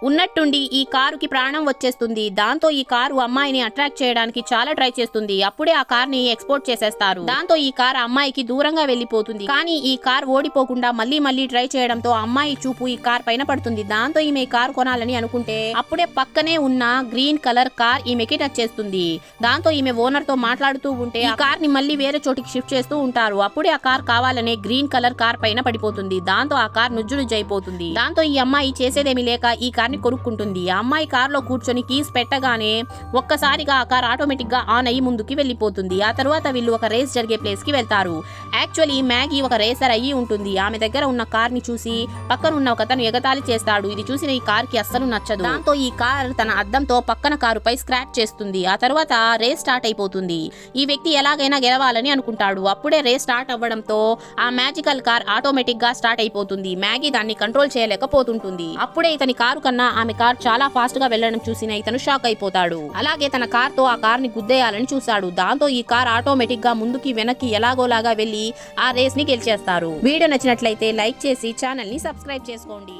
ఉన్నట్టుండి ఈ కారుకి ప్రాణం వచ్చేస్తుంది. దాంతో ఈ కారు అమ్మాయిని అట్రాక్ట్ చేయడానికి చాలా ట్రై చేస్తుంది. అప్పుడే ఆ కార్ ని ఎక్స్పోర్ట్ చేసేస్తారు. దాంతో ఈ కార్ అమ్మాయికి దూరంగా వెళ్లిపోతుంది. కానీ ఈ కార్ ఓడిపోకుండా మళ్ళీ ట్రై చేయడంతో అమ్మాయి చూపు ఈ కార్ పైన పడుతుంది. దాంతో ఈమె కార్ కొనాలని అనుకుంటే అప్పుడే పక్కనే ఉన్న గ్రీన్ కలర్ కార్ ఈమెకి టచ్ చేస్తుంది. దాంతో ఈమె ఓనర్ తో మాట్లాడుతూ ఉంటే ఆ కార్ ని మళ్ళీ వేరే చోటికి షిఫ్ట్ చేస్తూ ఉంటారు. అప్పుడే ఆ కార్ కావాలనే గ్రీన్ కలర్ కార్ పైన పడిపోతుంది. దాంతో ఆ కార్ నుజ్జునుజ్జైపోతుంది. దాంతో ఈ అమ్మాయి చేసేదేమి లేక ఈ కార్ ని కొనుక్కుంటుంది. ఆ అమ్మాయి కార్ లో కూర్చొని కీస్ పెట్టగానే ఒక్కసారిగా ఆ కార్ ఆటోమేటిక్ గా ఆన్ అయ్యి ముందుకి వెళ్లిపోతుంది. ఆ తర్వాత వీళ్ళు ఒక రేస్ జరిగే ప్లేస్ కి వెళ్తారు. యాక్చువల్లీ మ్యాగీ ఒక రేసర్ అయ్యి ఉంటుంది. ఆమె దగ్గర ఉన్న కార్ ని చూసి పక్కన ఉన్న ఒకతను ఎగతాళి చేస్తాడు. ఇది చూసిన ఈ కార్ కి అస్సలు నచ్చదు. దాంతో ఈ కార్ తన అద్దంతో పక్కన కారుపై స్క్రాచ్ చేస్తుంది. ఆ తర్వాత రేస్ స్టార్ట్ అయిపోతుంది. ఈ వ్యక్తి ఎలాగైనా గెలవాలని అనుకుంటాడు. అప్పుడే రేస్ స్టార్ట్ అవ్వడంతో ఆ మ్యాజికల్ కార్ ఆటోమేటిక్ గా స్టార్ట్ అయిపోతుంది. మ్యాగీ దాన్ని కంట్రోల్ చేయలేకపోతుంటుంది. అప్పుడే ఇతని కారు కన్నా ఆమె కార్ చాలా ఫాస్ట్ గా వెళ్లడం చూసిన ఇతను షాక్ అయిపోతాడు. అలాగే తన కార్ తో ఆ కార్ ని గుద్దేయాలని చూశాడు. దాంతో ఈ కార్ ఆటోమేటిక్ గా ముందుకి వెనక్కి ఎలాగోలాగా వెళ్లి ఆ రేస్ ని గెలిచేస్తారు. వీడియో నచ్చినట్లయితే లైక్ చేసి ఛానల్ ని సబ్స్క్రైబ్ చేసుకోండి.